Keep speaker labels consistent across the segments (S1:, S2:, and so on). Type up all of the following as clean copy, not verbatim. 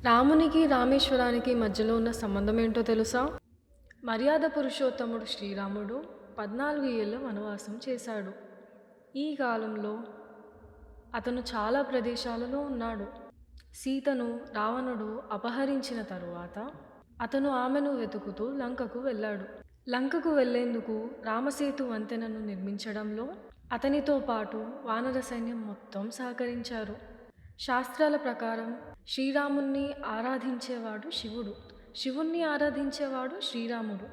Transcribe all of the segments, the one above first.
S1: రామునికి రామేశ్వరానికి మధ్యలో ఉన్న సంబంధం ఏంటో తెలుసా? మర్యాద పురుషోత్తముడు శ్రీరాముడు 14 ఏళ్ళ వనవాసం చేశాడు. ఈ కాలంలో అతను చాలా ప్రదేశాలలో ఉన్నాడు. సీతను రావణుడు అపహరించిన తరువాత అతను ఆమెను వెతుకుతూ లంకకు వెళ్ళాడు. లంకకు వెళ్లేందుకు రామసేతు వంతెనను నిర్మించడంలో అతనితో పాటు వానర సైన్యం మొత్తం సహకరించారు. శాస్త్రాల ప్రకారం శ్రీరాముణ్ణి ఆరాధించేవాడు శివుడు, శివుణ్ణి ఆరాధించేవాడు శ్రీరాముడు.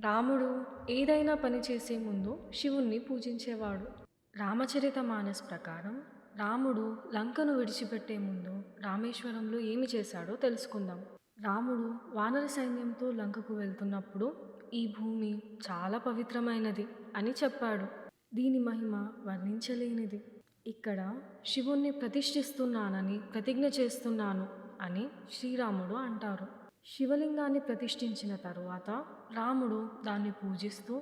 S1: రాముడు ఏదైనా పని చేసే ముందు శివుణ్ణి పూజించేవాడు. రామచరిత మానస్ ప్రకారం రాముడు లంకను విడిచిపెట్టే ముందు రామేశ్వరంలో ఏమి చేశాడో తెలుసుకుందాం. రాముడు వానర సైన్యంతో లంకకు వెళ్తున్నప్పుడు ఈ భూమి చాలా పవిత్రమైనది అని చెప్పాడు. దీని మహిమ వర్ణించలేనిది. ఇక్కడ శివుణ్ణి ప్రతిష్ఠిస్తున్నానని ప్రతిజ్ఞ చేస్తున్నాను అని శ్రీరాముడు అంటారు. శివలింగాన్ని ప్రతిష్ఠించిన తరువాత రాముడు దాన్ని పూజిస్తూ,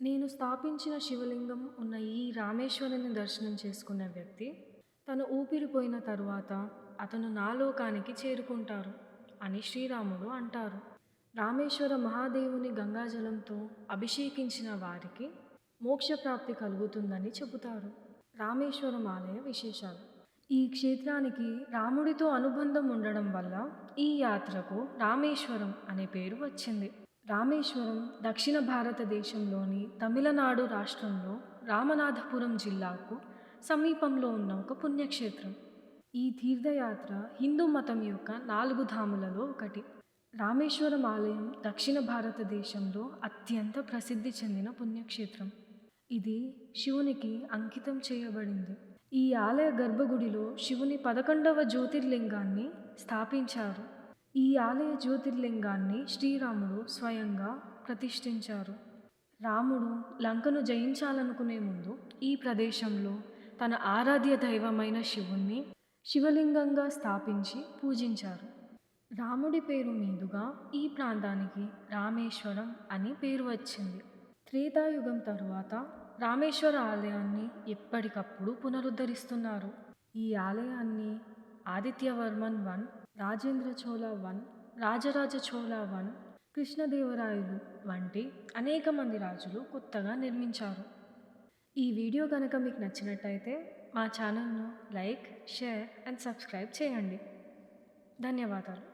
S1: నేను స్థాపించిన శివలింగం ఉన్న ఈ రామేశ్వరుని దర్శనం చేసుకున్న వ్యక్తి తను ఊపిరిపోయిన తరువాత అతను నా లోకానికి చేరుకుంటారు అని శ్రీరాముడు అంటారు. రామేశ్వర మహాదేవుని గంగాజలంతో అభిషేకించిన వారికి మోక్షప్రాప్తి కలుగుతుందని చెబుతారు. రామేశ్వరం ఆలయ విశేషాలు. ఈ క్షేత్రానికి రాముడితో అనుబంధం ఉండడం వల్ల ఈ యాత్రకు రామేశ్వరం అనే పేరు వచ్చింది. రామేశ్వరం దక్షిణ భారతదేశంలోని తమిళనాడు రాష్ట్రంలో రామనాథపురం జిల్లాకు సమీపంలో ఉన్న ఒక పుణ్యక్షేత్రం. ఈ తీర్థయాత్ర హిందూ మతం యొక్క 4 ధాములలో ఒకటి. రామేశ్వరం ఆలయం దక్షిణ భారతదేశంలో అత్యంత ప్రసిద్ధి చెందిన పుణ్యక్షేత్రం. ఇది శివునికి అంకితం చేయబడింది. ఈ ఆలయ గర్భగుడిలో శివుని 11వ జ్యోతిర్లింగాన్ని స్థాపించారు. ఈ ఆలయ జ్యోతిర్లింగాన్ని శ్రీరాముడు స్వయంగా ప్రతిష్ఠించారు. రాముడు లంకను జయించాలనుకునే ముందు ఈ ప్రదేశంలో తన ఆరాధ్య దైవమైన శివుణ్ణి శివలింగంగా స్థాపించి పూజించారు. రాముడి పేరు మీదుగా ఈ ప్రాంతానికి రామేశ్వరం అని పేరు వచ్చింది. త్రేతాయుగం తరువాత రామేశ్వర ఆలయాన్ని ఎప్పటికప్పుడు పునరుద్ధరిస్తున్నారు. ఈ ఆలయాన్ని ఆదిత్యవర్మన్ I, Rajendra Chola I, Rajaraja Chola I, కృష్ణదేవరాయలు వంటి అనేక మంది రాజులు కొత్తగా నిర్మించారు. ఈ వీడియో కనుక మీకు నచ్చినట్టయితే మా ఛానల్ను లైక్, షేర్ అండ్ సబ్స్క్రైబ్ చేయండి. ధన్యవాదాలు.